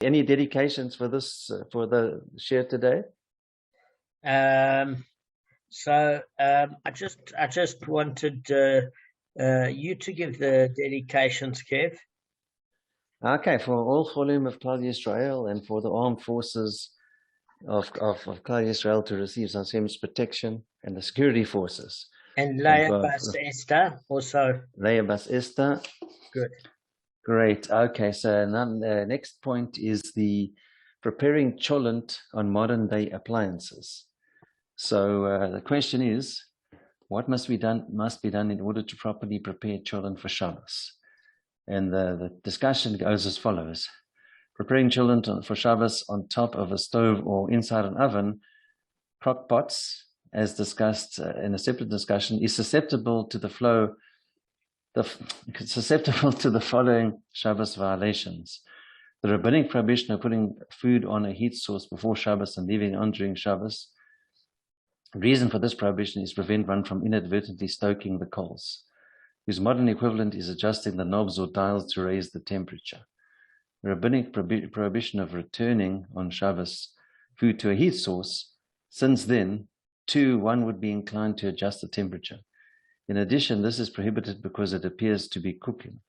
Any dedications for this for the share today? I just wanted you to give the dedications, Kev. Okay, for all Cholim of Klal Yisrael and for the armed forces of Klal Yisrael to receive Hashem's protection, and the security forces. And Leah Bas Esther also. Leah Bas Esther. Good. Great. Okay, so now the next point is the preparing cholent on modern day appliances. So the question is, what must be done in order to properly prepare cholent for Shabbos? And the discussion goes as follows. Preparing cholent for Shabbos on top of a stove or inside an oven, crock pots, as discussed in a separate discussion, is susceptible to the following Shabbos violations. The rabbinic prohibition of putting food on a heat source before Shabbos and leaving it on during Shabbos. The reason for this prohibition is to prevent one from inadvertently stoking the coals, whose modern equivalent is adjusting the knobs or dials to raise the temperature. The rabbinic prohibition of returning on Shabbos food to a heat source, since then, one would be inclined to adjust the temperature. In addition, this is prohibited because it appears to be cooking.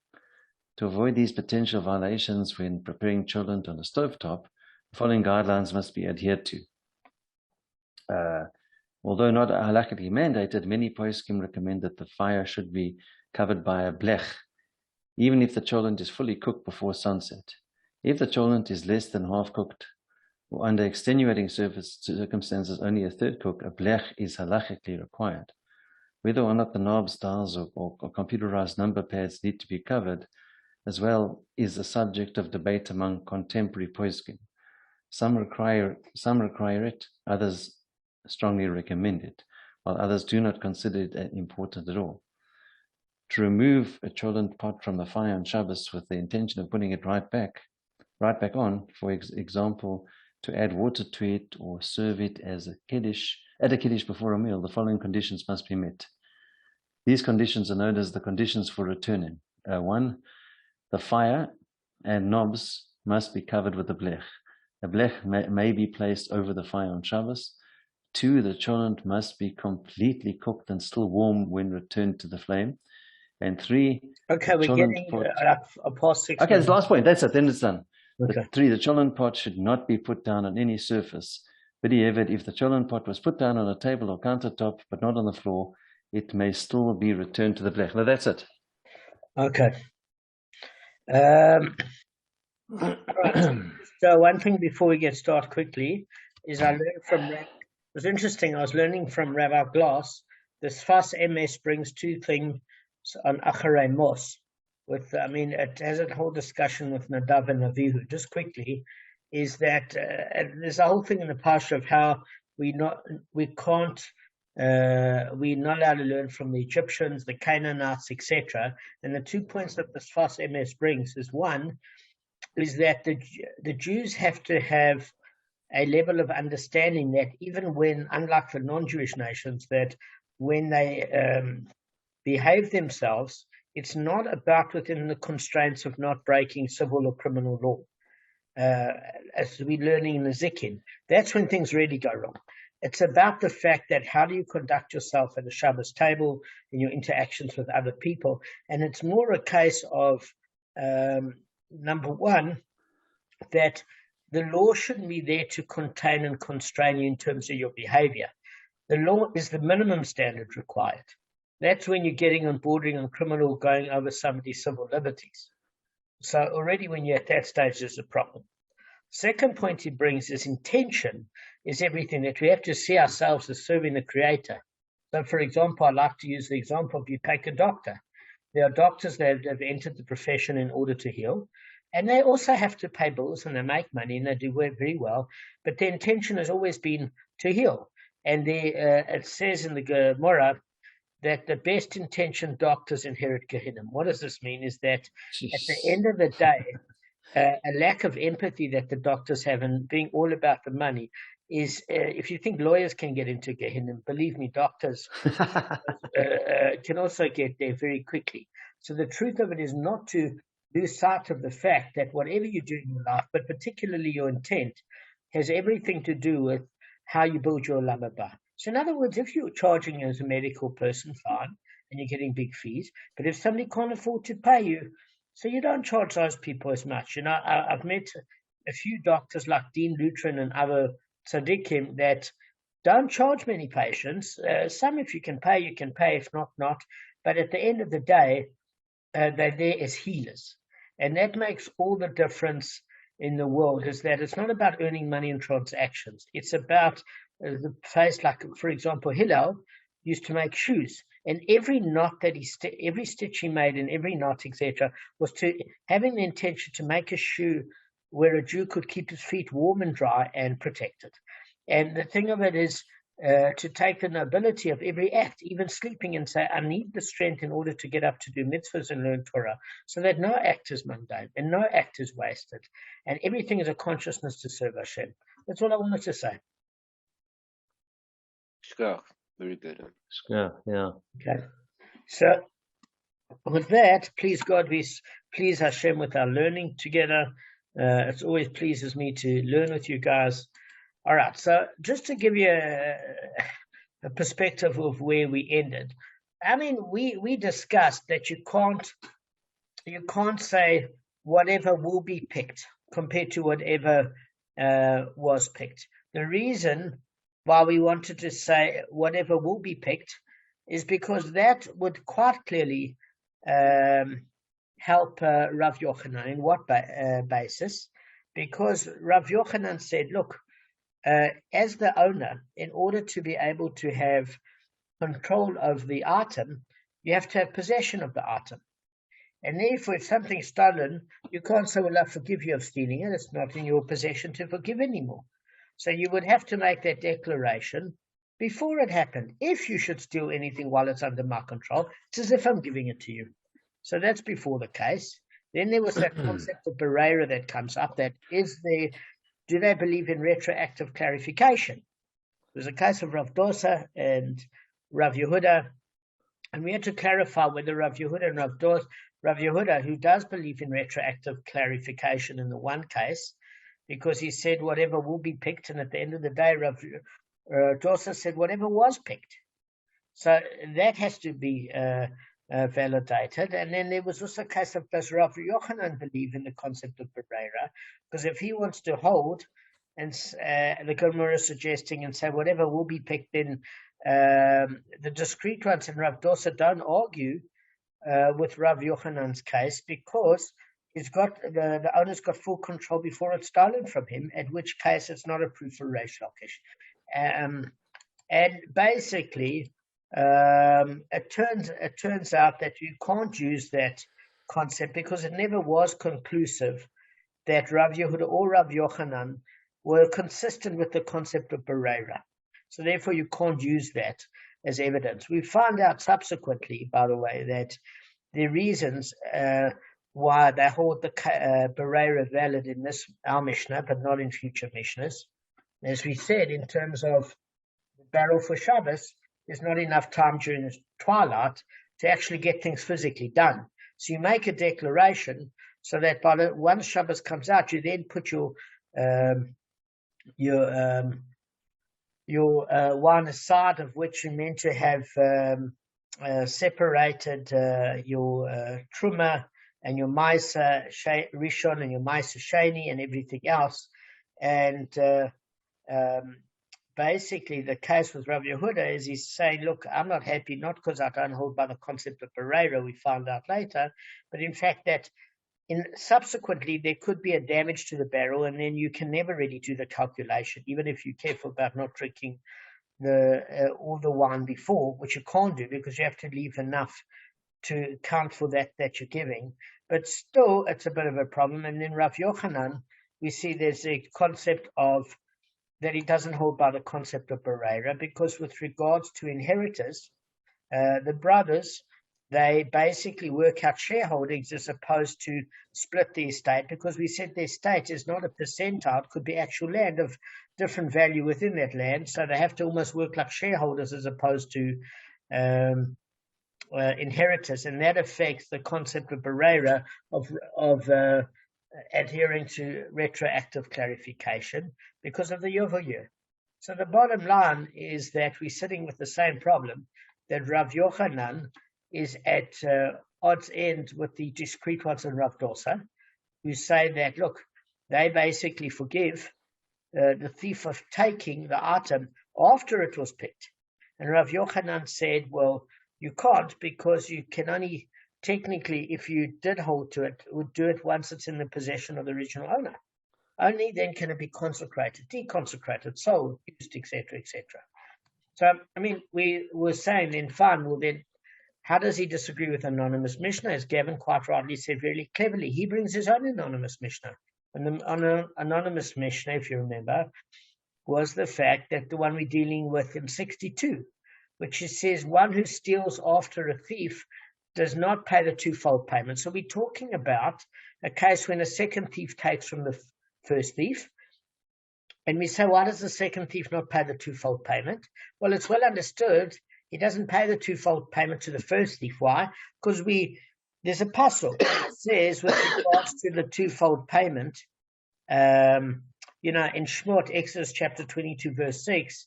To avoid these potential violations when preparing cholent on a stovetop, the following guidelines must be adhered to. Although not halakhically mandated, many poskim recommend that the fire should be covered by a blech, even if the cholent is fully cooked before sunset. If the cholent is less than half cooked, or under extenuating circumstances only a third cook, a blech is halachically required. Whether or not the knobs, dials, or computerized number pads need to be covered, as well, is a subject of debate among contemporary poskim. Some require it, others strongly recommend it, while others do not consider it important at all. To remove a cholent pot from the fire on Shabbos with the intention of putting it right back on, for example, to add water to it or serve it as a kiddush before a meal, the following conditions must be met. These conditions are known as the conditions for returning. 1. The fire and knobs must be covered with a blech. A blech may be placed over the fire on Shabbos. 2. The cholent must be completely cooked and still warm when returned to the flame. And 3. Okay, we're getting past 6 Okay, this last point. That's it. Then it's done. Okay. 3. The cholent pot should not be put down on any surface. But if the cholent pot was put down on a table or countertop, but not on the floor, it may still be returned to the blech. Now that's it. Okay. Right. So one thing before we get started quickly is I learned from it was interesting. I was learning from Rabbi Glass. This Sfas MS brings two things on Acharei Mos. It has a whole discussion with Nadav and Avihu. Just quickly, is that there's a whole thing in the Parsha of how we're not allowed to learn from the Egyptians, the Canaanites, etc. And the 2 points that the Sfas MS brings is, one, is that the Jews have to have a level of understanding that even when, unlike the non-Jewish nations, that when they behave themselves, it's not about within the constraints of not breaking civil or criminal law. As we're learning in the Zikin, that's when things really go wrong. It's about the fact that how do you conduct yourself at a Shabbos table in your interactions with other people. And it's more a case of, number one, that the law shouldn't be there to contain and constrain you in terms of your behavior. The law is the minimum standard required. That's when you're getting on bordering on criminal, going over somebody's civil liberties. So already when you're at that stage, there's a problem. Second point he brings is intention is everything, that we have to see ourselves as serving the Creator. So, for example, I like to use the example of you take a doctor. There are doctors that have entered the profession in order to heal, and they also have to pay bills and they make money and they do very well, but their intention has always been to heal. And it says in the Gemara that the best intentioned doctors inherit Gehinnom. What does this mean? Is that at the end of the day, a lack of empathy that the doctors have and being all about the money is, if you think lawyers can get into Gehinnom, believe me, doctors can also get there very quickly. So the truth of it is not to lose sight of the fact that whatever you do in your life, but particularly your intent, has everything to do with how you build your olam haba. So in other words, if you're charging as a medical person, fine, and you're getting big fees, but if somebody can't afford to pay you, so you don't charge those people as much. You know, I've met a few doctors like Dean Lutrin and other tzaddikim that don't charge many patients. Some, if you can pay, you can pay. If not, not. But at the end of the day, they're there as healers. And that makes all the difference in the world, is that it's not about earning money in transactions. It's about the place, like, for example, Hillel used to make shoes. And every knot that every stitch he made and every knot, etc., was to having the intention to make a shoe where a Jew could keep his feet warm and dry and protected. And the thing of it is, to take the nobility of every act, even sleeping, and say, I need the strength in order to get up to do mitzvahs and learn Torah, so that no act is mundane and no act is wasted, and everything is a consciousness to serve Hashem. That's all I wanted to say. Shkach. Very good. Yeah. Okay. So with that, please God, we please Hashem with our learning together. It always pleases me to learn with you guys. All right, so just to give you a perspective of where we ended, I mean, we discussed that you can't say whatever will be picked compared to whatever was picked. The reason why we wanted to say whatever will be picked is because that would quite clearly help Rav Yochanan. In what basis? Because Rav Yochanan said, look, as the owner, in order to be able to have control of the item, you have to have possession of the item. And therefore, if something's stolen, you can't say, well, I forgive you of stealing it. It's not in your possession to forgive anymore. So you would have to make that declaration before it happened. If you should steal anything while it's under my control, it's as if I'm giving it to you. So that's before the case. Then there was that concept of Bereira that comes up, that is there. Do they believe in retroactive clarification? There's a case of Rav Dosa and Rav Yehuda, and we had to clarify whether Rav Yehuda and Rav Yehuda, who does believe in retroactive clarification in the one case, because he said whatever will be picked, and at the end of the day, Rav Dosa said whatever was picked. So that has to be validated. And then there was also a case of, does Rav Yochanan believe in the concept of Bereira? Because if he wants to hold, and the Gemara is suggesting, and say whatever will be picked, then the discrete ones in Rav Dosa don't argue with Rav Yochanan's case, because he's got the owner's got full control before it's stolen from him, at which case it's not a proof for Reish Lakish. And basically, it turns out that you can't use that concept because it never was conclusive that Rav Yehuda or Rav Yochanan were consistent with the concept of Bereira. So therefore, you can't use that as evidence. We found out subsequently, by the way, that the reasons why they hold the Bereira valid in our Mishnah, but not in future Mishnahs. As we said, in terms of the barrel for Shabbos, there's not enough time during the twilight to actually get things physically done. So you make a declaration so that once Shabbos comes out, you then put your one aside, of which you're meant to have separated your truma and your maisa rishon and your maisa sheni and everything else. And basically, the case with Rav Yehuda is he's saying, look, I'm not happy, not because I don't hold by the concept of Bereira, we found out later, but in fact that subsequently there could be a damage to the barrel, and then you can never really do the calculation, even if you're careful about not drinking all the wine before, which you can't do because you have to leave enough to count for that you're giving. But still, it's a bit of a problem. And then Rav Yochanan, we see there's a concept of that he doesn't hold by the concept of Bereira, because with regards to inheritors, the brothers, they basically work out shareholdings as opposed to split the estate, because we said the estate is not a percentile, it could be actual land of different value within that land. So they have to almost work like shareholders as opposed to inheritors, and that affects the concept of Barera of adhering to retroactive clarification because of the Yovel. So the bottom line is that we're sitting with the same problem, that Rav Yochanan is at odds end with the discrete ones in Rav Dosa, who say that, look, they basically forgive the thief of taking the item after it was picked. And Rav Yochanan said, well, you can't, because you can only technically, if you did hold to it, would do it once it's in the possession of the original owner. Only then can it be consecrated, deconsecrated, sold, used, etc., etc. So, I mean, we were saying then, fine, well then, how does he disagree with anonymous Mishnah? As Gavin quite rightly said really cleverly, he brings his own anonymous Mishnah. And the anonymous Mishnah, if you remember, was the fact that the one we're dealing with in 62, which says one who steals after a thief does not pay the twofold payment. So we're talking about a case when a second thief takes from the first thief. And we say, why does the second thief not pay the twofold payment? Well, it's well understood he doesn't pay the twofold payment to the first thief. Why? Because there's a pasuk that says with regards to the twofold payment, in Shmot, Exodus chapter 22, verse 6,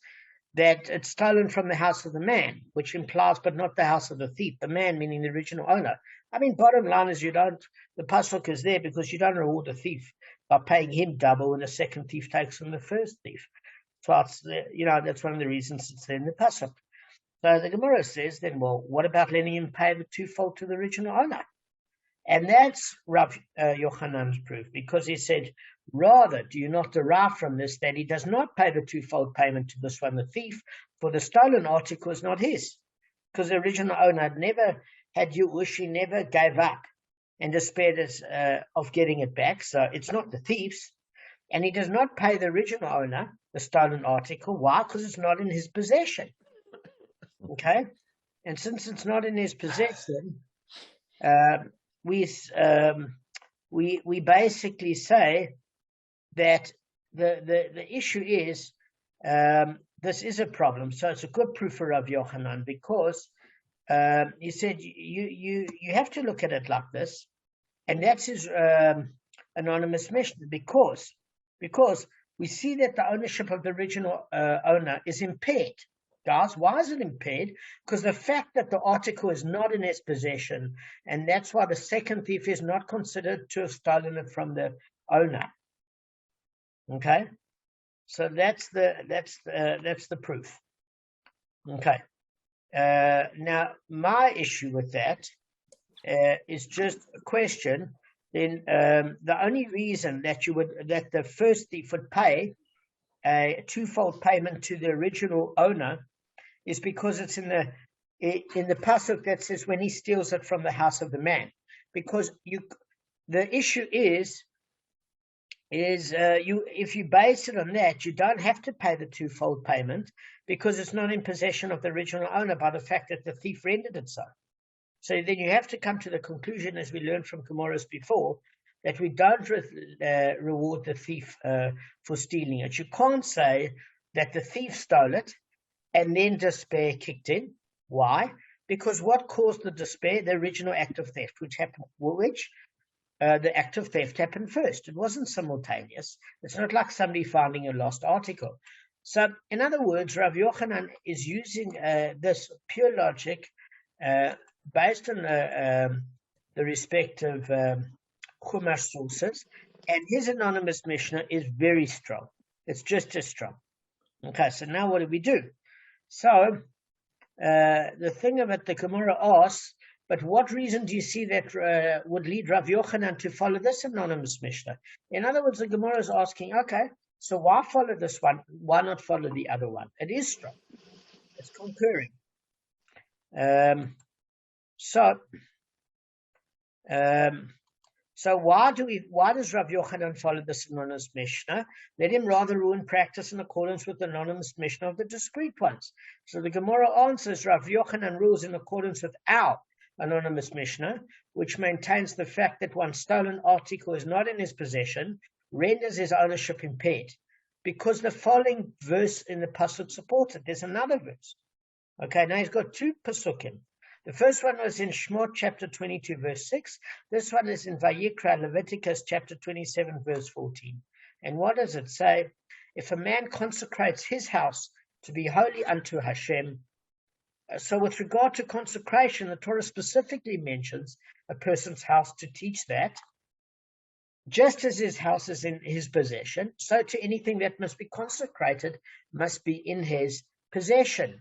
that it's stolen from the house of the man, which implies, but not the house of the thief, the man meaning the original owner. I mean, bottom line is the pasuk is there because you don't reward the thief by paying him double when a second thief takes from the first thief. So that's one of the reasons it's there in the pasuk. So the Gemara says then, well, what about letting him pay the twofold to the original owner? And that's Rav Yochanan's proof, because he said, rather, do you not derive from this that he does not pay the twofold payment to this one, the thief, for the stolen article is not his, because the original owner never had Yush, he never gave up and despaired of getting it back, so it's not the thief's, and he does not pay the original owner the stolen article. Why? Because it's not in his possession. Okay, and since it's not in his possession, we basically say that the issue is this is a problem. So it's a good proof for Rav Yochanan, because he said you have to look at it like this, and that's his anonymous Mishnah, because we see that the ownership of the original owner is impaired. Guys, why is it impaired? Because the fact that the article is not in his possession, and that's why the second thief is not considered to have stolen it from the owner. Okay, so that's the proof. Okay, now my issue with that is just a question. Then the only reason that the first thief would pay a twofold payment to the original owner is because it's in the pasuk that says when he steals it from the house of the man. Because the issue is if you base it on that, you don't have to pay the twofold payment, because it's not in possession of the original owner by the fact that the thief rendered it so. So then you have to come to the conclusion, as we learned from Gemaras before, that we don't reward the thief for stealing it. You can't say that the thief stole it and then despair kicked in. Why? Because what caused the despair? The original act of theft, the act of theft happened first. It wasn't simultaneous. It's not like somebody finding a lost article. So, in other words, Rav Yochanan is using this pure logic based on the respective Chumash sources, and his anonymous Mishnah is very strong. It's just as strong. Okay, so now what do we do? So, the thing of it, the Gemara asks, but what reason do you see that would lead Rav Yochanan to follow this anonymous Mishnah? In other words, the Gemara is asking, okay, so why follow this one? Why not follow the other one? It is strong. It's concurring. So why does Rav Yochanan follow this anonymous Mishnah? Let him rather ruin practice in accordance with the anonymous Mishnah of the discrete ones. So the Gemara answers, Rav Yochanan rules in accordance with our anonymous Mishnah, which maintains the fact that one stolen article is not in his possession, renders his ownership impaired, because the following verse in the pasuk supports it. There's another verse. Okay, now he's got two pasukim. The first one was in Shmot chapter 22, verse 6. This one is in Vayikra, Leviticus chapter 27, verse 14. And what does it say? If a man consecrates his house to be holy unto Hashem. So with regard to consecration, the Torah specifically mentions a person's house to teach that. Just as his house is in his possession, so to anything that must be consecrated must be in his possession.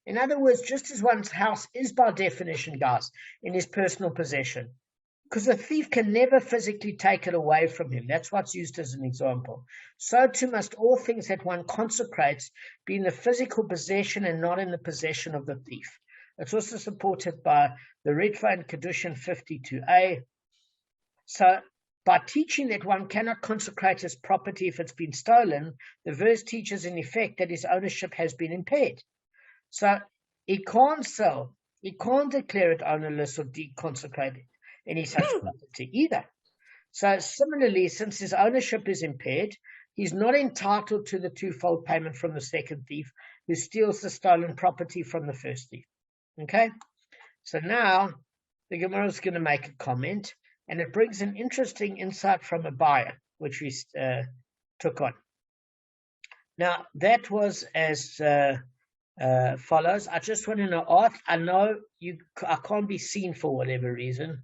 In other words, just as one's house is by definition, guys, in his personal possession, because a thief can never physically take it away from him. That's what's used as an example. So too must all things that one consecrates be in the physical possession and not in the possession of the thief. It's also supported by the Ritva and Kedushin 52a. So by teaching that one cannot consecrate his property if it's been stolen, the verse teaches in effect that his ownership has been impaired. So he can't sell, he can't declare it ownerless or deconsecrate any such property either. So similarly, since his ownership is impaired, he's not entitled to the twofold payment from the second thief who steals the stolen property from the first thief. Okay? So now the Gemara is going to make a comment, and it brings an interesting insight from a buyer, which we took on. Now, that was as follows. I just want to know, Art, I know I can't be seen for whatever reason.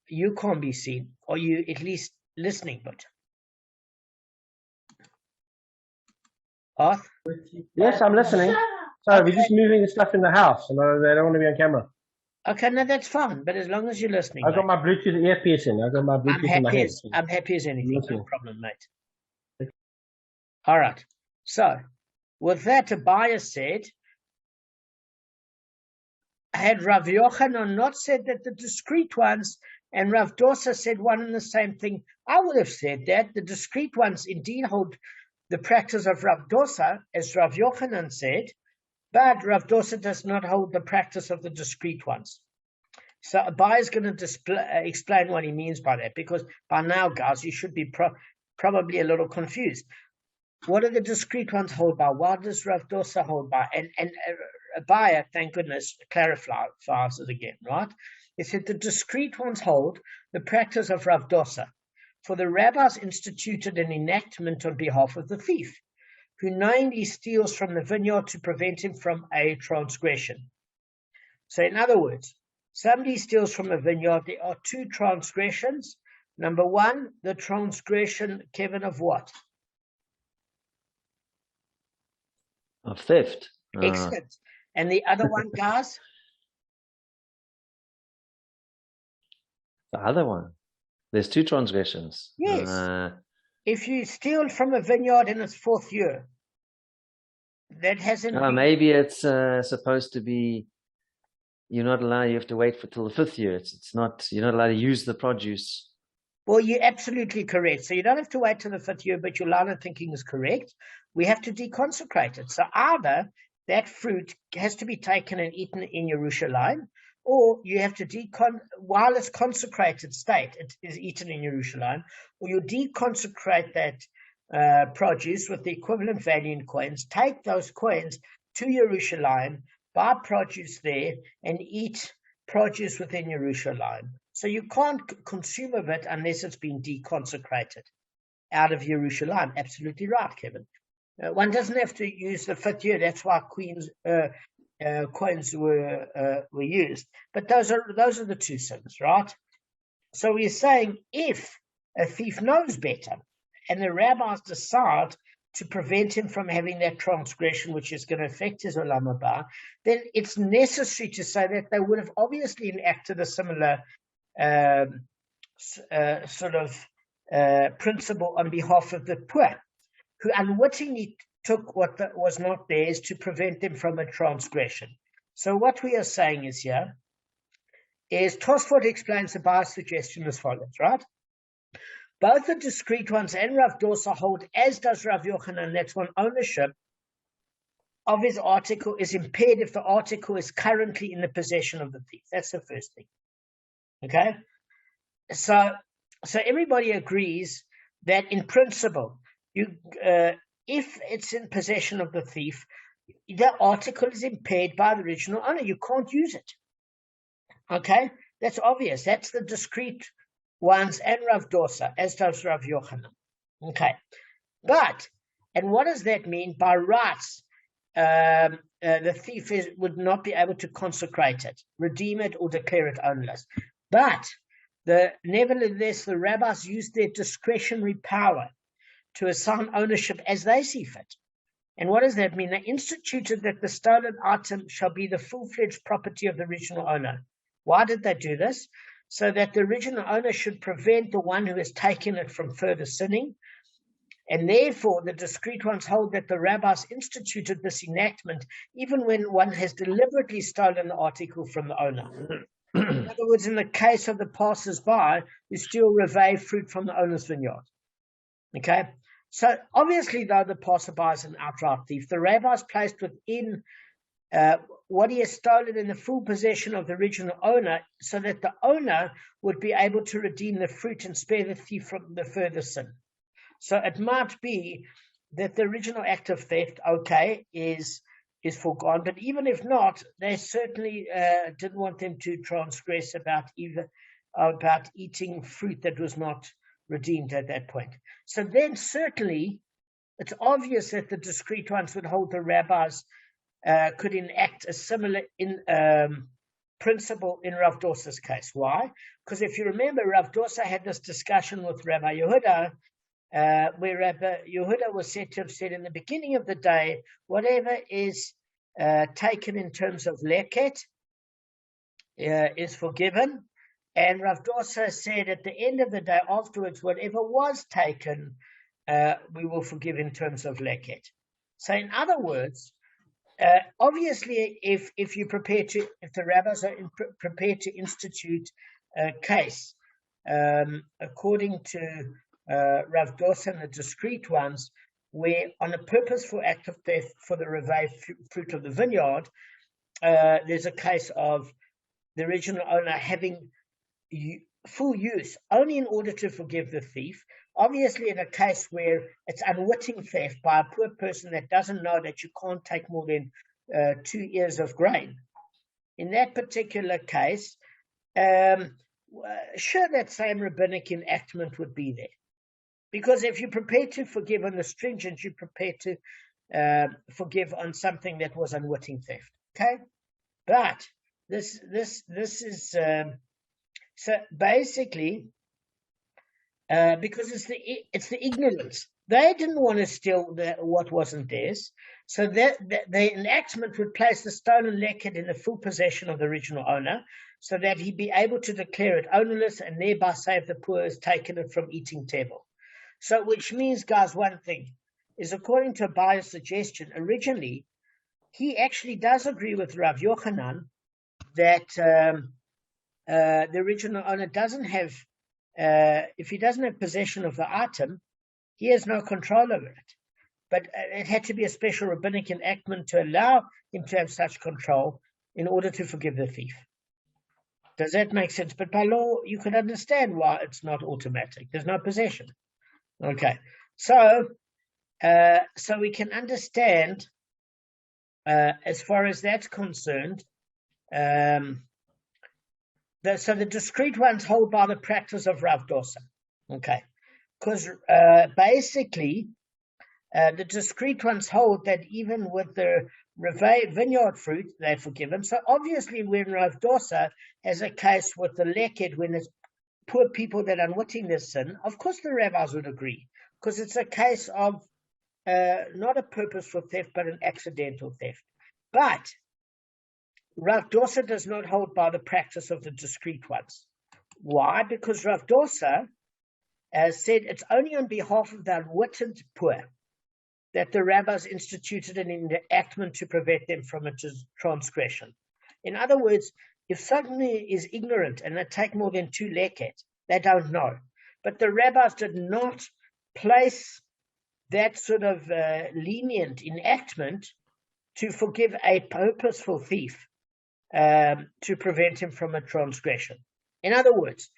You can't be seen. Are you at least listening? But Art? Yes, I'm listening. Sorry, we're just moving the stuff in the house, and they don't want to be on camera. Okay, no, that's fine. But as long as you're listening, I've got my Bluetooth earpiece in. I've got my Bluetooth in my head. I'm happy as anything. No problem, mate. All right. So, with that, a buyer said, had Rav Yochanan not said that the discrete ones, and Rav Dosa said one and the same thing, I would have said that the discrete ones indeed hold the practice of Rav Dosa, as Rav Yochanan said, but Rav Dosa does not hold the practice of the discrete ones. So a buyer is going to explain what he means by that, because by now, guys, you should be probably a little confused. What are the discrete ones hold by? What does Rav Dosa hold by? And a buyer, thank goodness, clarifies it again, right? It said the discrete ones hold the practice of Rav Dosa, for the rabbis instituted an enactment on behalf of the thief, who knowingly steals from the vineyard to prevent him from a transgression. So in other words, somebody steals from a vineyard, there are two transgressions. Number one, the transgression, Kevin, of what? Of theft. Excellent. And the other one, guys? The other one. There's two transgressions. Yes. If you steal from a vineyard in its fourth year, that hasn't maybe it's supposed to be, you're not allowed, you have to wait till the fifth year. It's not, you're not allowed to use the produce. Well, you're absolutely correct. So you don't have to wait till the fifth year, but your line of thinking is correct. We have to deconsecrate it. So either that fruit has to be taken and eaten in Yerushalayim, or you have to while it's consecrated state, it is eaten in Yerushalayim, or you deconsecrate that produce with the equivalent value in coins, take those coins to Yerushalayim, buy produce there, and eat produce within Yerushalayim. So you can't consume of it unless it's been deconsecrated out of Yerushalayim. Absolutely right, Kevin. One doesn't have to use the fifth year. That's why coins were used. But those are the two sins, right? So we're saying if a thief knows better, and the rabbis decide to prevent him from having that transgression, which is going to affect his olam haba, then it's necessary to say that they would have obviously enacted a similar principle on behalf of the poor, who unwittingly took what was not theirs to prevent them from a transgression. So what we are saying is here is Tosfot explains the Ba''s suggestion as follows, right? Both the discrete ones and Rav Dosa hold, as does Rav Yochanan, that's when ownership of his article is impaired if the article is currently in the possession of the thief. That's the first thing. Okay? So everybody agrees that in principle, if it's in possession of the thief, the article is impaired by the original owner. You can't use it. Okay, that's obvious. That's the discrete ones and Rav Dosa, as does Rav Yochanan. Okay, and what does that mean? By rights, the thief would not be able to consecrate it, redeem it, or declare it ownerless. But nevertheless, the rabbis used their discretionary power to assign ownership as they see fit. And what does that mean? They instituted that the stolen item shall be the full-fledged property of the original owner. Why did they do this? So that the original owner should prevent the one who has taken it from further sinning. And therefore, the discreet ones hold that the rabbis instituted this enactment even when one has deliberately stolen the article from the owner. In other words, in the case of the passers-by who steal reveille fruit from the owner's vineyard. Okay? So obviously, though, the passerby is an outright thief, the rabbis placed within what he has stolen in the full possession of the original owner so that the owner would be able to redeem the fruit and spare the thief from the further sin. So it might be that the original act of theft, okay, is foregone, but even if not, they certainly didn't want them to transgress about eating fruit that was not redeemed at that point. So then certainly it's obvious that the discreet ones would hold the rabbis could enact a similar principle in Rav Dosa's case. Why? Because if you remember, Rav Dosa had this discussion with Rabbi Yehuda, where Rabbi Yehuda was said to have said in the beginning of the day, whatever is taken in terms of leket is forgiven. And Rav Dosa said at the end of the day afterwards, whatever was taken, we will forgive in terms of leket. So in other words, obviously, if the rabbis are prepared to institute a case according to Rav Dosa and the discreet ones, where on a purposeful act of theft for the reveille fruit of the vineyard, there's a case of the original owner having full use only in order to forgive the thief. Obviously, in a case where it's unwitting theft by a poor person that doesn't know that you can't take more than 2 ears of grain. In that particular case, sure, that same rabbinic enactment would be there. Because if you're prepared to forgive on the stringent, you're prepared to forgive on something that was unwitting theft. Okay? But this is... So basically, because it's the ignorance. They didn't want to steal what wasn't theirs. So that the enactment would place the stolen leket in the full possession of the original owner so that he'd be able to declare it ownerless and thereby save the poor who's taken it from eating table. So which means, guys, one thing is, according to Abaya's suggestion, originally, he actually does agree with Rav Yochanan that the original owner doesn't have, if he doesn't have possession of the item, he has no control over it. But it had to be a special rabbinic enactment to allow him to have such control in order to forgive the thief. Does that make sense? But by law, you can understand why it's not automatic. There's no possession. Okay. So we can understand, as far as that's concerned, so the discreet ones hold by the practice of Rav Dosa, okay? Because basically, the discreet ones hold that even with the reveille vineyard fruit, they're forgiven. So obviously, when Rav Dosa has a case with the leket, when it's poor people that unwittingly sin, of course the rabbis would agree, because it's a case of not a purposeful theft, but an accidental theft. But Rav Dosa does not hold by the practice of the discreet ones. Why? Because Rav Dosa said it's only on behalf of the unwitting poor that the rabbis instituted an enactment to prevent them from a transgression. In other words, if somebody is ignorant and they take more than 2 leket, they don't know. But the rabbis did not place that sort of lenient enactment to forgive a purposeful thief, to prevent him from a transgression. In other words,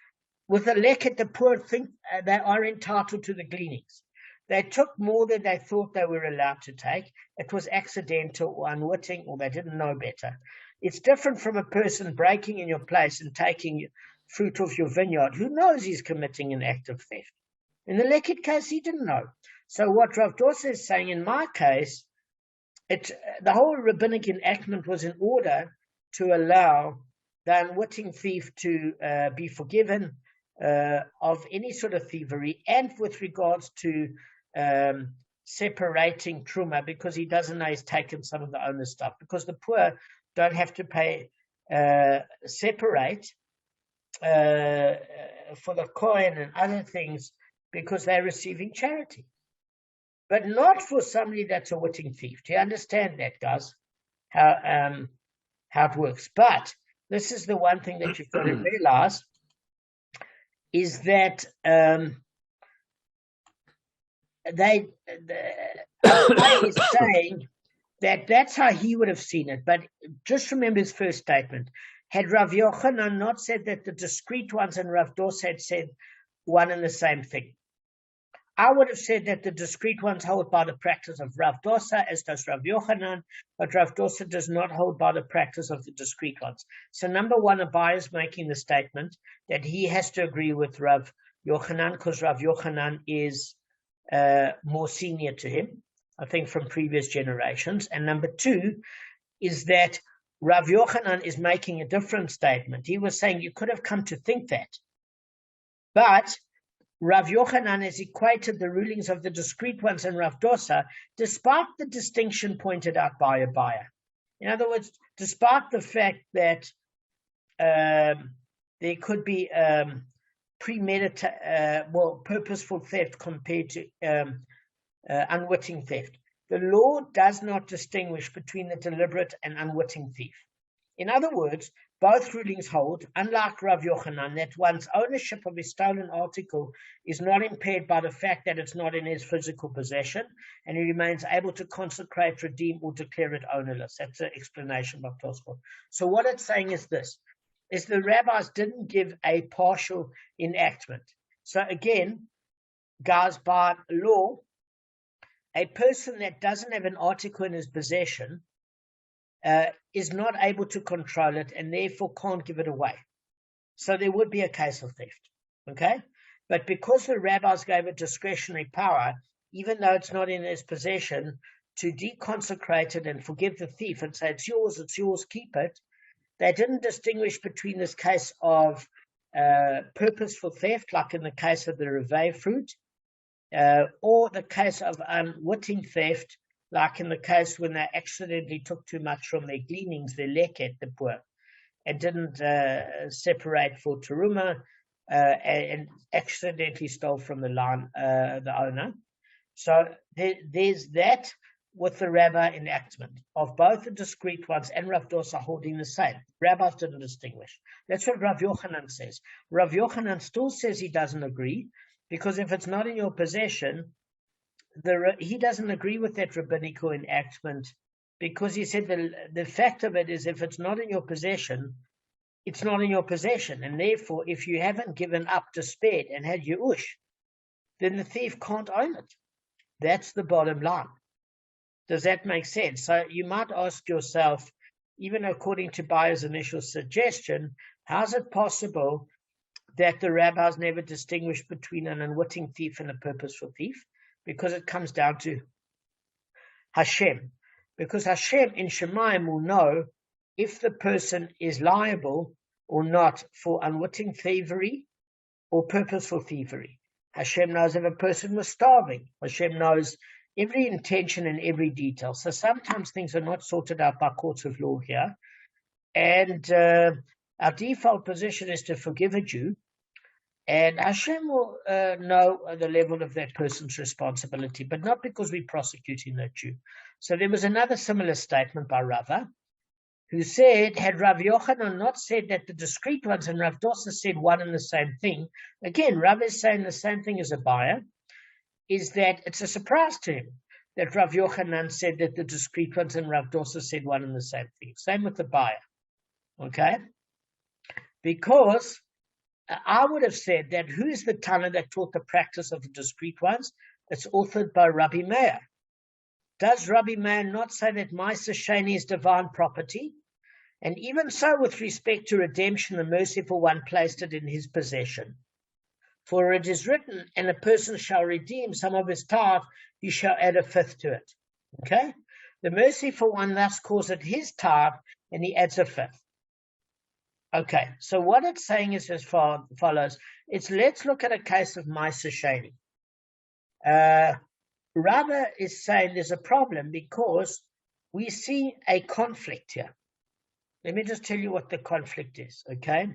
with the leket, the poor think they are entitled to the gleanings. They took more than they thought they were allowed to take. It was accidental or unwitting, or they didn't know better. It's different from a person breaking in your place and taking fruit off your vineyard who knows he's committing an act of theft. In the Lekit case, he didn't know. So what Rav Dosa is saying, in my case, the whole rabbinic enactment was in order to allow the unwitting thief to be forgiven of any sort of thievery, and with regards to separating truma, because he doesn't know he's taken some of the owner's stuff, because the poor don't have to pay separate for the coin and other things because they're receiving charity, but not for somebody that's a witting thief. Do you understand that, guys? How it works? But this is the one thing that you've got to realize, is that Abai is saying that that's how he would have seen it. But just remember his first statement. Had Rav Yochanan not said that the discreet ones and Rav Dosa had said one and the same thing, I would have said that the discreet ones hold by the practice of Rav Dosa, as does Rav Yochanan, but Rav Dosa does not hold by the practice of the discreet ones. So number one, Abai is making the statement that he has to agree with Rav Yochanan because Rav Yochanan is more senior to him, I think, from previous generations. And number two is that Rav Yochanan is making a different statement. He was saying you could have come to think that, but Rav Yochanan has equated the rulings of the discreet ones and Rav Dosa, despite the distinction pointed out by Abai. In other words, despite the fact that there could be purposeful theft compared to unwitting theft, the law does not distinguish between the deliberate and unwitting thief. In other words, both rulings hold, unlike Rav Yochanan, that one's ownership of a stolen article is not impaired by the fact that it's not in his physical possession, and he remains able to consecrate, redeem, or declare it ownerless. That's the explanation by Tosfot. So what it's saying is this, is the rabbis didn't give a partial enactment. So again, guys, by law, a person that doesn't have an article in his possession is not able to control it and therefore can't give it away. So there would be a case of theft, okay? But because the rabbis gave it discretionary power, even though it's not in his possession, to deconsecrate it and forgive the thief and say, it's yours, keep it, they didn't distinguish between this case of purposeful theft, like in the case of the revei fruit, or the case of unwitting theft, like in the case when they accidentally took too much from their gleanings, their leket, the poor, and didn't separate for teruma, and accidentally stole from the owner. So there's that with the rabbi enactment of both the discreet ones and Rav Dosa holding the same. Rabbis didn't distinguish. That's what Rav Yochanan says. Rav Yochanan still says he doesn't agree, because if it's not in your possession, he doesn't agree with that rabbinical enactment, because he said the fact of it is, if it's not in your possession, it's not in your possession, and therefore if you haven't given up, despaired, and had Yeush, then the thief can't own it. That's the bottom line. Does that make sense? So you might ask yourself, even according to Bayer's initial suggestion, how is it possible that the rabbis never distinguished between an unwitting thief and a purposeful thief? Because it comes down to Hashem. Because Hashem in Shemayim will know if the person is liable or not for unwitting thievery or purposeful thievery. Hashem knows if a person was starving. Hashem knows every intention and every detail. So sometimes things are not sorted out by courts of law here. And our default position is to forgive a Jew. And Hashem will know the level of that person's responsibility, but not because we're prosecuting that Jew. So there was another similar statement by Rava, who said, had Rav Yochanan not said that the discreet ones and Rav Dosa said one and the same thing, again, Rav is saying the same thing as Abai, is that it's a surprise to him that Rav Yochanan said that the discreet ones and Rav Dosa said one and the same thing. Same with Abai, okay? Because I would have said that who is the Tana that taught the practice of the discreet ones? It's authored by Rabbi Meir. Does Rabbi Meir not say that Ma'aser Sheni is divine property? And even so, with respect to redemption, the merciful one placed it in his possession. For it is written, and a person shall redeem some of his tithe, he shall add a fifth to it. Okay? The merciful one thus calls it his tithe, and he adds a fifth. Okay, so what it's saying is as follows. Let's look at a case of Ma'aser Sheni. Rava is saying there's a problem because we see a conflict here. Let me just tell you what the conflict is, okay?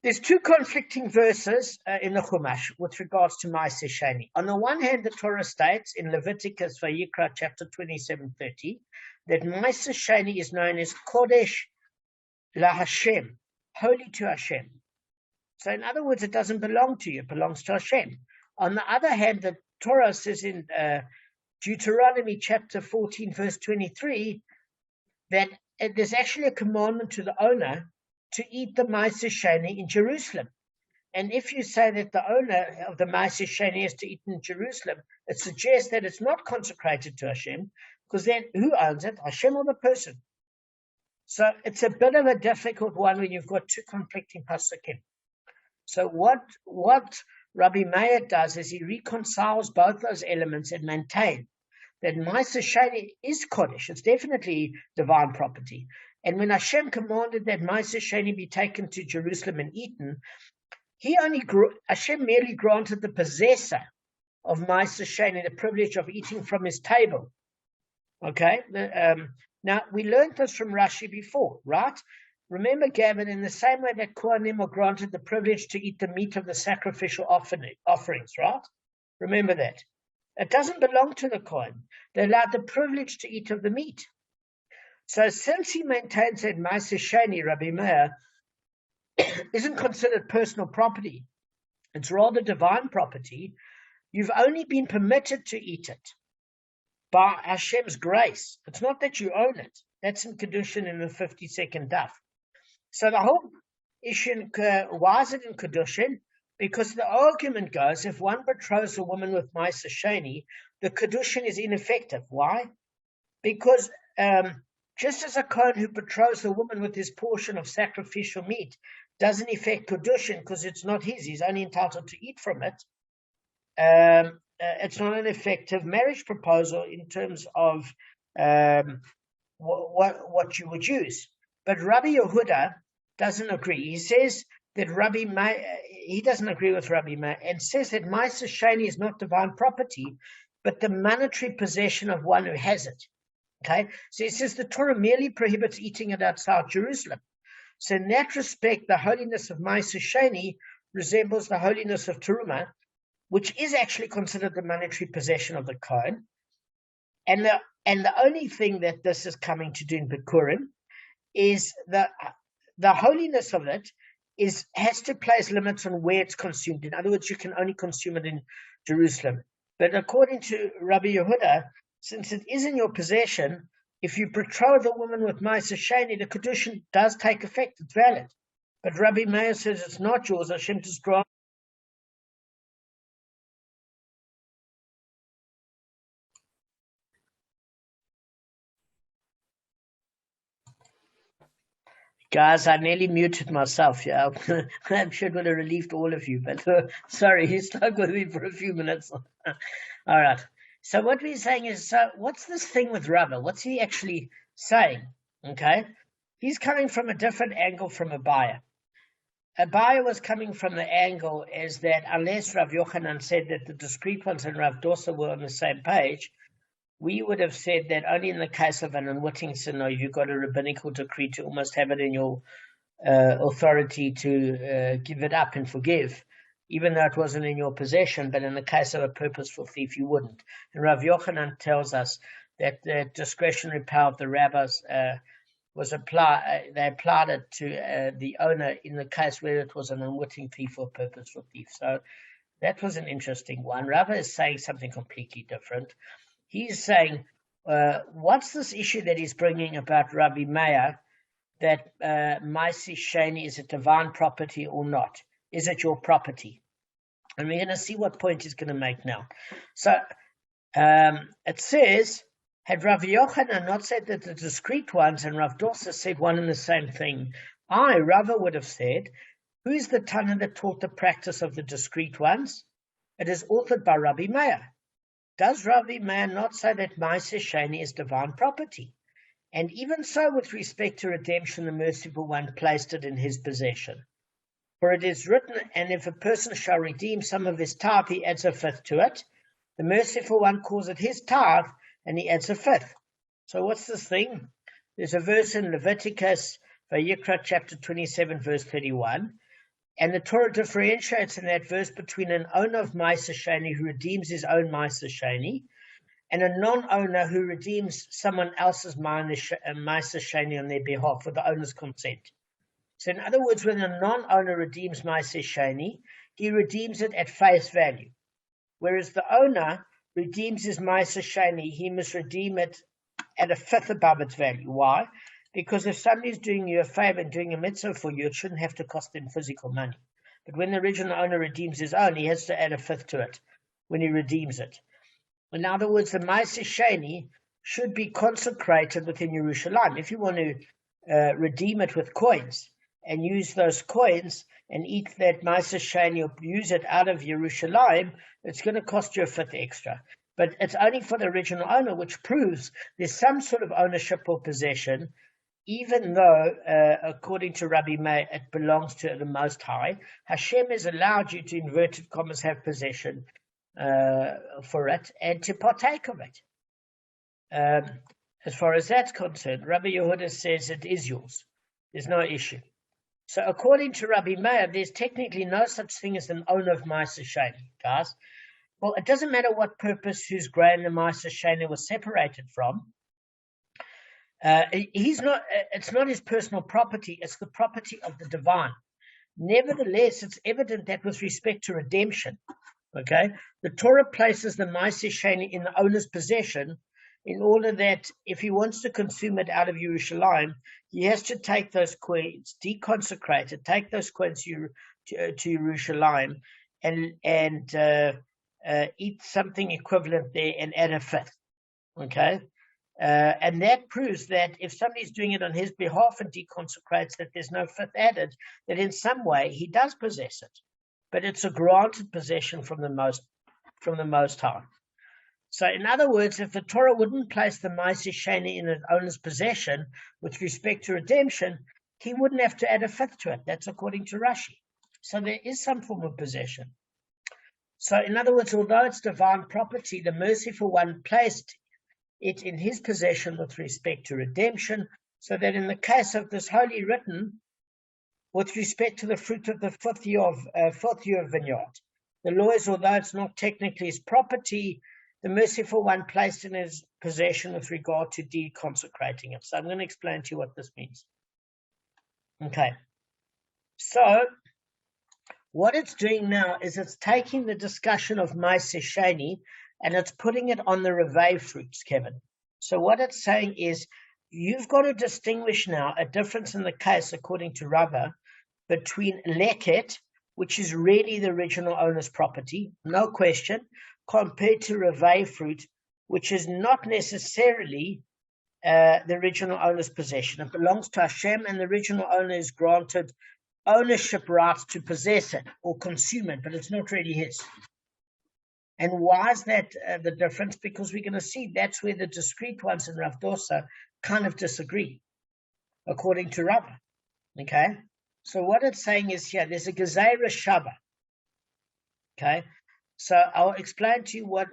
There's two conflicting verses in the Chumash with regards to Ma'aser Sheni. On the one hand, the Torah states in Leviticus Vayikra chapter 27:30 that Ma'aser Sheni is known as Kodesh La Hashem, holy to Hashem. So in other words, it doesn't belong to you, it belongs to Hashem. On the other hand, the Torah says in Deuteronomy chapter 14, verse 23, that there's actually a commandment to the owner to eat the Ma'aser Sheni in Jerusalem. And if you say that the owner of the Ma'aser Sheni is to eat in Jerusalem, it suggests that it's not consecrated to Hashem, because then who owns it, Hashem or the person? So it's a bit of a difficult one when you've got two conflicting pasukim. So what Rabbi Meir does is he reconciles both those elements and maintain that Ma'aser Sheni is Kodesh. It's definitely divine property. And when Hashem commanded that Ma'aser Sheni be taken to Jerusalem and eaten, Hashem merely granted the possessor of Ma'aser Sheni the privilege of eating from his table. Okay? Now, we learned this from Rashi before, right? Remember, Gavin, in the same way that Kohanim were granted the privilege to eat the meat of the sacrificial offerings, right? Remember that. It doesn't belong to the Kohen. They're allowed the privilege to eat of the meat. So since he maintains that Ma'aser Sheni, Rabbi Meir, isn't considered personal property, it's rather divine property, you've only been permitted to eat it by Hashem's grace. It's not that you own it. That's in Kedushin in the 52nd daf. So the whole issue, why is it in Kedushin? Because the argument goes, if one betroths a woman with Ma'aser Sheni, the Kedushin is ineffective. Why? Because just as a Kohen who betroths a woman with his portion of sacrificial meat doesn't affect Kedushin because it's not his, he's only entitled to eat from it, it's not an effective marriage proposal in terms of what you would use. But Rabbi Yehuda doesn't agree. He says that he doesn't agree with Rabbi Meir and says that Ma'aser Sheni is not divine property, but the monetary possession of one who has it. Okay, so he says the Torah merely prohibits eating it outside Jerusalem. So in that respect, the holiness of Ma'aser Sheni resembles the holiness of Teruma, which is actually considered the monetary possession of the Kohen. And the only thing that this is coming to do in Bikurim is the holiness of it has to place limits on where it's consumed. In other words, you can only consume it in Jerusalem. But according to Rabbi Yehuda, since it is in your possession, if you betroth a woman with Ma'aser Sheni, the Kedushin does take effect. It's valid. But Rabbi Meir says it's not yours. Hashem just granted. Guys, I nearly muted myself. Yeah, I'm sure it would have relieved all of you. But sorry, you stuck with me for a few minutes. All right. So what we're saying is, what's this thing with Rava? What's he actually saying? Okay, he's coming from a different angle from Abaya. Abaya was coming from the angle is that unless Rav Yochanan said that the discrete ones and Rav Dosa were on the same page, we would have said that only in the case of an unwitting sin, or you've got a rabbinical decree to almost have it in your authority to give it up and forgive, even though it wasn't in your possession, but in the case of a purposeful thief, you wouldn't. And Rav Yochanan tells us that the discretionary power of the rabbis was applied. They applied it to the owner in the case where it was an unwitting thief or purposeful thief. So that was an interesting one. Rava is saying something completely different. He's saying, what's this issue that he's bringing about Rabbi Meir, that Ma'aser Sheni is a divine property or not? Is it your property? And we're going to see what point he's going to make now. So it says Had Rav Yochanan not said that the discrete ones and Rav Dosa said one and the same thing, Rava would have said, who is the Tana that taught the practice of the discrete ones? It is authored by Rabbi Meir. Does Rabbi Meir not say that Ma'aseh Sheni is divine property? And even so, with respect to redemption, the merciful one placed it in his possession. For it is written, and if a person shall redeem some of his tithe, he adds a fifth to it. The merciful one calls it his tithe, and he adds a fifth. So what's this thing? There's a verse in Leviticus, Vayikra chapter 27, verse 31. And the Torah differentiates in that verse between an owner of Ma'aseh Sheni who redeems his own Ma'aseh Sheni and a non-owner who redeems someone else's Ma'aseh Sheni on their behalf with the owner's consent. So in other words, when a non-owner redeems Ma'aseh Sheni, he redeems it at face value. Whereas the owner redeems his Ma'aseh Sheni, he must redeem it at a fifth above its value. Why? Because if somebody's doing you a favor and doing a mitzvah for you, it shouldn't have to cost them physical money. But when the original owner redeems his own, he has to add a fifth to it when he redeems it. In other words, the Ma'aseh Sheni should be consecrated within Yerushalayim. If you want to redeem it with coins and use those coins and eat that Ma'aseh Sheni or use it out of Yerushalayim, it's going to cost you a fifth extra. But it's only for the original owner, which proves there's some sort of ownership or possession, even though, according to Rabbi Meir, it belongs to the Most High. Hashem has allowed you to, inverted commas, have possession for it and to partake of it. As far as that's concerned, Rabbi Yehuda says it is yours. There's no issue. So according to Rabbi Meir, there's technically no such thing as an owner of Ma'aseh Sheni, guys. Well, it doesn't matter what purpose whose grain the Ma'aseh Sheni was separated from. It's not his personal property, it's the property of the divine. Nevertheless, it's evident that with respect to redemption, okay, the Torah places the Ma'aseh Sheni in the owner's possession in order that if he wants to consume it out of Yerushalayim, he has to take those coins, deconsecrate it, take those coins to Yerushalayim and eat something equivalent there and add a fifth, okay? And that proves that if somebody's doing it on his behalf and deconsecrates that there's no fifth added, that in some way he does possess it, but it's a granted possession from the Most High. So in other words, if the Torah wouldn't place the Ma'aseh Sheni in an owner's possession with respect to redemption, he wouldn't have to add a fifth to it. That's according to Rashi. So there is some form of possession. So in other words, although it's divine property, the merciful one placed it in his possession with respect to redemption, so that in the case of this holy written, with respect to the fruit of the fourth year of vineyard, the law is, although it's not technically his property, the merciful one placed in his possession with regard to deconsecrating it. So I'm going to explain to you what this means. Okay. So what it's doing now is it's taking the discussion of Ma'aseh Sheni and it's putting it on the revei fruits, Kevin. So what it's saying is you've got to distinguish now a difference in the case, according to Rava, between leket, which is really the original owner's property, no question, compared to revei fruit, which is not necessarily the original owner's possession. It belongs to Hashem, and the original owner is granted ownership rights to possess it or consume it, but it's not really his. And why is that the difference? Because we're going to see that's where the discrete ones in Rav Dosa kind of disagree, according to Rava. Okay? So what it's saying is here, there's a Gezeira Shaba. Okay? So I'll explain to you what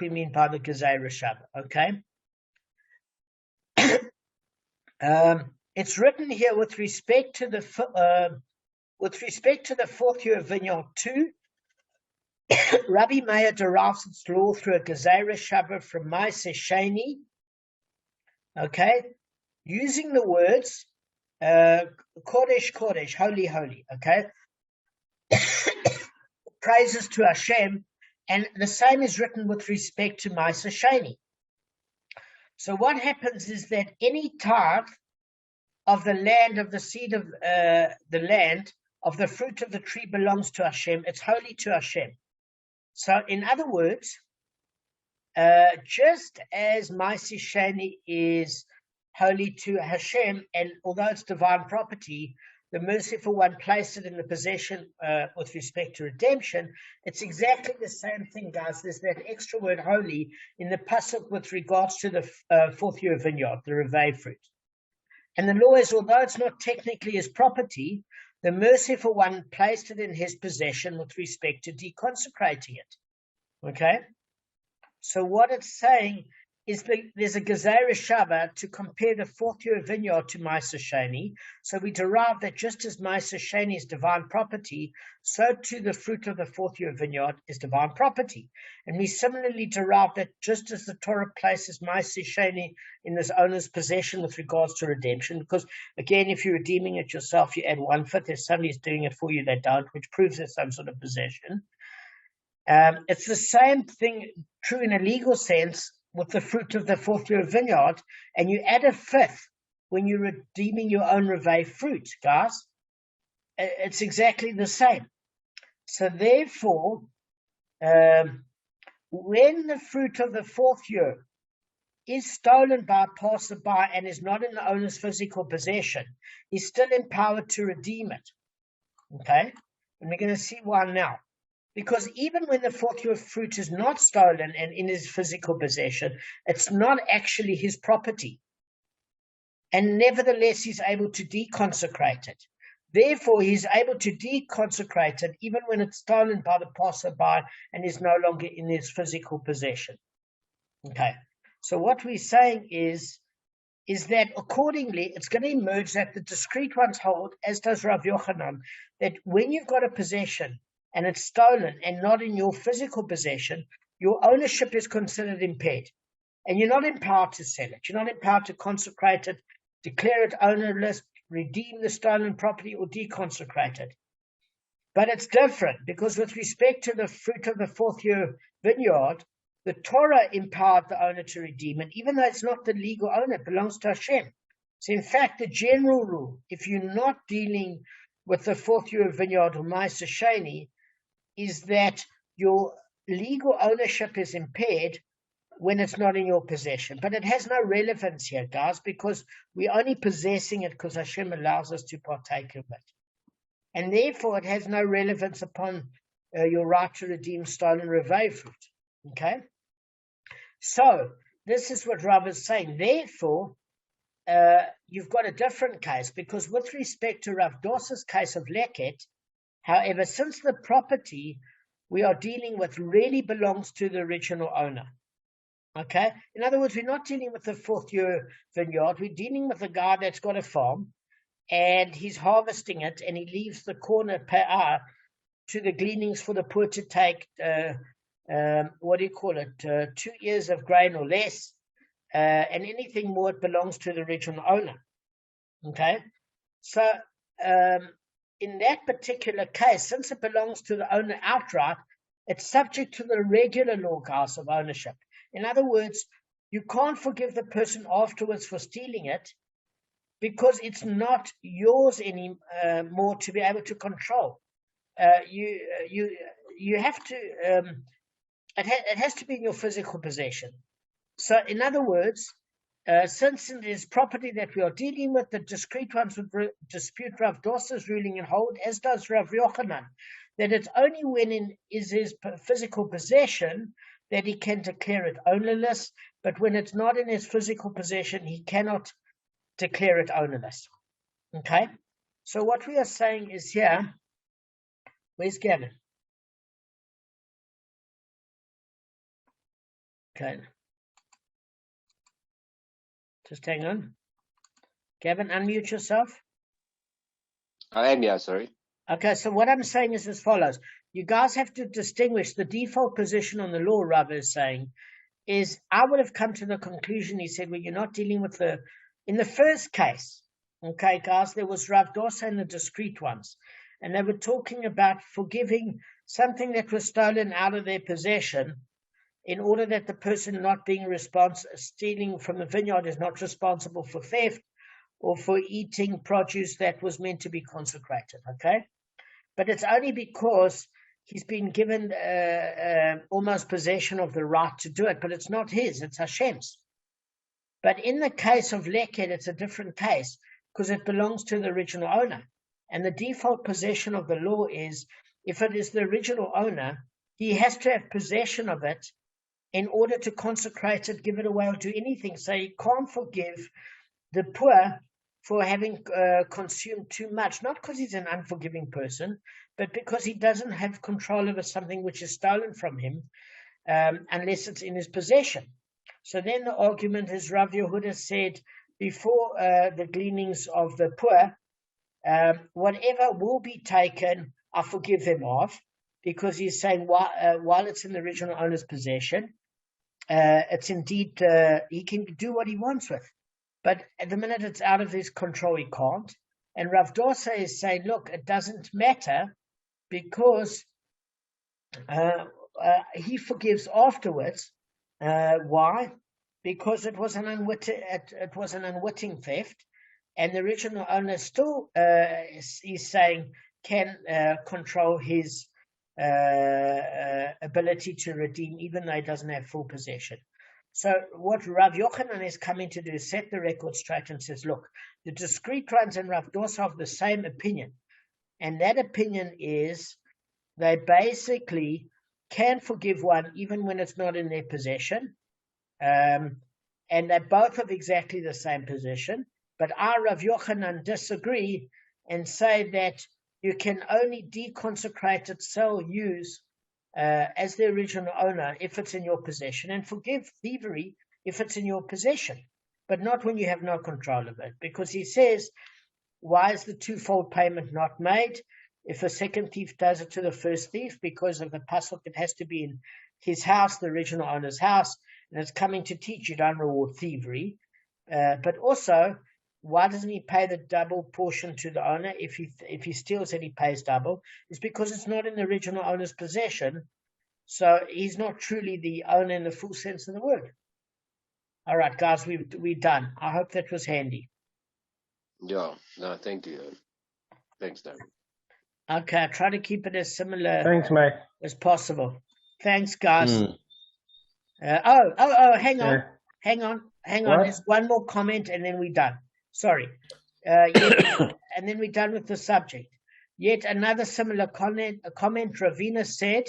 we mean by the Gezeira Shaba. Okay? It's written here with respect to the fourth year of Vineyard 2. Rabbi Meir derives its law through a Gezeira Shava from Ma'aseh Sheni. Okay, using the words Kodesh Kodesh, holy holy. Okay, praises to Hashem, and the same is written with respect to Ma'aseh Sheni. So what happens is that any tithe of the land, of the seed of the land, of the fruit of the tree belongs to Hashem. It's holy to Hashem. So in other words, just as Ma'aseh Sheni is holy to Hashem, and although it's divine property, the merciful one placed it in the possession with respect to redemption. It's exactly the same thing, guys. There's that extra word holy in the pasuk with regards to the fourth year vineyard, the Revei fruit. And the law is, although it's not technically his property, the merciful one placed it in his possession with respect to deconsecrating it. Okay? So what it's saying is there's a Gezerah Shava to compare the fourth year vineyard to Ma'aseh Sheni. So we derive that just as Ma'aseh Sheni is divine property, so too the fruit of the fourth year vineyard is divine property. And we similarly derive that just as the Torah places Ma'aseh Sheni in its owner's possession with regards to redemption, because again, if you're redeeming it yourself, you add 1/5. If somebody's doing it for you, they don't, which proves there's some sort of possession. It's the same thing true in a legal sense with the fruit of the fourth year vineyard, and you add 1/5 when you're redeeming your own Revei fruit, guys. It's exactly the same. So therefore, when the fruit of the fourth year is stolen by a passerby and is not in the owner's physical possession, he's still empowered to redeem it. Okay? And we're going to see why now. Because even when the fourth year fruit is not stolen and in his physical possession, it's not actually his property. And nevertheless, he's able to deconsecrate it. Therefore, he's able to deconsecrate it even when it's stolen by the passerby and is no longer in his physical possession. Okay. So what we're saying is that accordingly, it's going to emerge that the discrete ones hold, as does Rav Yochanan, that when you've got a possession, and it's stolen and not in your physical possession, your ownership is considered impaired. And you're not empowered to sell it. You're not empowered to consecrate it, declare it ownerless, redeem the stolen property, or deconsecrate it. But it's different because with respect to the fruit of the fourth year vineyard, the Torah empowered the owner to redeem it, even though it's not the legal owner, it belongs to Hashem. So in fact, the general rule, if you're not dealing with the fourth year vineyard or Ma'aseh Sheni, is that your legal ownership is impaired when it's not in your possession. But it has no relevance here, guys, because we're only possessing it because Hashem allows us to partake of it. And therefore, it has no relevance upon your right to redeem stolen Revei fruit. Okay? So, this is what Rav is saying. Therefore, you've got a different case, because with respect to Rav Doss's case of Leket, however, since the property we are dealing with really belongs to the original owner, okay? In other words, we're not dealing with the fourth year vineyard. We're dealing with a guy that's got a farm, and he's harvesting it, and he leaves the corner per hour to the gleanings for the poor to take, 2 ears of grain or less, and anything more, it belongs to the original owner, okay? So, in that particular case, since it belongs to the owner outright, it's subject to the regular law, guys, of ownership. In other words, you can't forgive the person afterwards for stealing it because it's not yours anymore to be able to control. You have to. It has to be in your physical possession. So, in other words, since it is property that we are dealing with, the discrete ones would dispute Rav Doss's ruling and hold, as does Rav Yochanan, that it's only when in is his physical possession that he can declare it ownerless, but when it's not in his physical possession, he cannot declare it ownerless. Okay? So what we are saying is here, where's Gavin? Okay. Just hang on. Gavin, unmute yourself. I am, yeah, sorry. Okay, so what I'm saying is as follows. You guys have to distinguish the default position on the law, Rav is saying, is I would have come to the conclusion, he said, well, you're not dealing with in the first case, okay, guys, there was Rav Dossa and the discrete ones, and they were talking about forgiving something that was stolen out of their possession in order that the person not being stealing from the vineyard is not responsible for theft or for eating produce that was meant to be consecrated, okay? But it's only because he's been given almost possession of the right to do it, but it's not his, it's Hashem's. But in the case of Leked, it's a different case because it belongs to the original owner. And the default possession of the law is if it is the original owner, he has to have possession of it in order to consecrate it, give it away, or do anything. So he can't forgive the poor for having consumed too much, not because he's an unforgiving person, but because he doesn't have control over something which is stolen from him unless it's in his possession. So then the argument is Rav Yehuda said before the gleanings of the poor, whatever will be taken, I forgive them of, because he's saying while it's in the original owner's possession, it's indeed, he can do what he wants with. But at the minute it's out of his control, he can't. And Rav Dosa is saying, look, it doesn't matter because he forgives afterwards. Why? Because it was an unwitting theft, and the original owner still is saying can control his ability to redeem, even though he doesn't have full possession. So what Rav Yochanan is coming to do is set the record straight and says, look, the discrete ones and Rav Dosa have the same opinion, and that opinion is they basically can forgive one even when it's not in their possession. And they both have exactly the same position. But I, Rav Yochanan, disagree and say that you can only deconsecrate it, sell, use as the original owner if it's in your possession, and forgive thievery if it's in your possession, but not when you have no control of it. Because he says, why is the twofold payment not made? If a second thief does it to the first thief, because of the pasuk, it has to be in his house, the original owner's house, and it's coming to teach you don't reward thievery. But also, why doesn't he pay the double portion to the owner? If he steals it, he pays double. It's because it's not in the original owner's possession, so he's not truly the owner in the full sense of the word. All right, guys, we're done. I hope that was handy. Yeah, no, thank you. Thanks, Damon. Okay, I try to keep it as similar Thanks, mate. as possible. Thanks, guys. Mm. Hang on. Yeah. Hang on. What? There's one more comment and then we're done. Sorry. And then we're done with the subject. Yet another similar comment, Ravina said,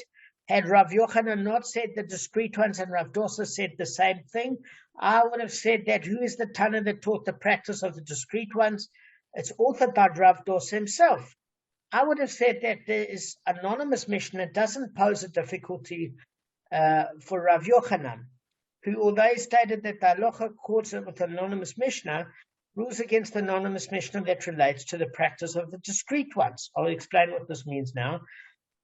had Rav Yochanan not said the discrete ones and Rav Dosa said the same thing, I would have said that who is the Tana that taught the practice of the discrete ones? It's authored by Rav Dosa himself. I would have said that there is anonymous Mishnah doesn't pose a difficulty for Rav Yochanan, who, although he stated that the halacha accords with anonymous Mishnah, rules against the anonymous Mishnah that relates to the practice of the discrete ones. I'll explain what this means now.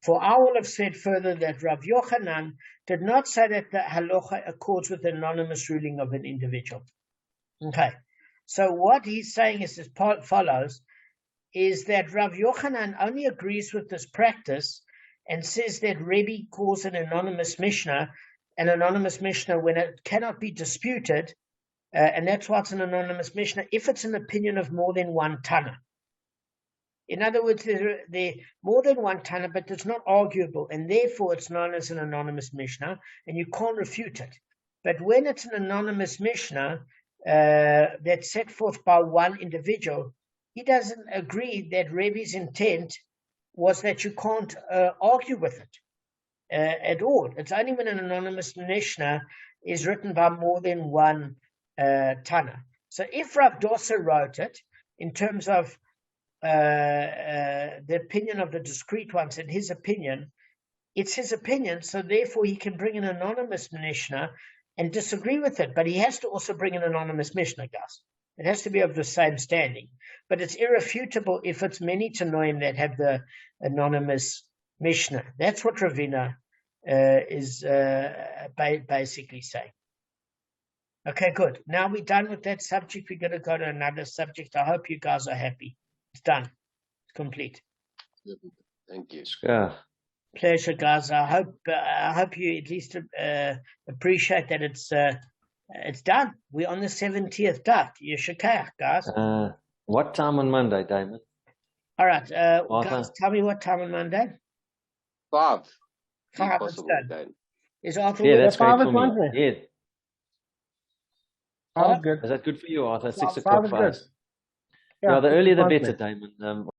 For I will have said further that Rav Yochanan did not say that the halacha accords with the anonymous ruling of an individual. Okay, so what he's saying is as follows, is that Rav Yochanan only agrees with this practice and says that Rebbe calls an anonymous Mishnah when it cannot be disputed, and that's why it's an anonymous Mishnah, if it's an opinion of more than one Tana. In other words, there more than one Tana, but it's not arguable, and therefore it's known as an anonymous Mishnah, and you can't refute it. But when it's an anonymous Mishnah that's set forth by one individual, he doesn't agree that Rebbe's intent was that you can't argue with it at all. It's only when an anonymous Mishnah is written by more than one Tana. So if Rav Dosa wrote it in terms of the opinion of the discrete ones and his opinion, it's his opinion, so therefore he can bring an anonymous Mishnah and disagree with it, but he has to also bring an anonymous Mishnah, guys. It has to be of the same standing. But it's irrefutable if it's many Tanoim that have the anonymous Mishnah. That's what Ravina is basically saying. Okay, good. Now we're done with that subject. We're going to go to another subject. I hope you guys are happy. It's done. It's complete. Thank you. Yeah. Pleasure, guys. I hope you at least appreciate that it's done. We're on the 70th daf. Yeshakach, guys. What time on Monday, Damon? All right. Guys, tell me what time on Monday? 5. If 5 is possible, done. Dan. Is Arthur Yeah, with that's five great is for fine for me. me. Yeah. Five is good. Is that good for you, Arthur? 6 Five o'clock is for good. us. Yeah, the 6 is earlier the fine for better, me. Damon.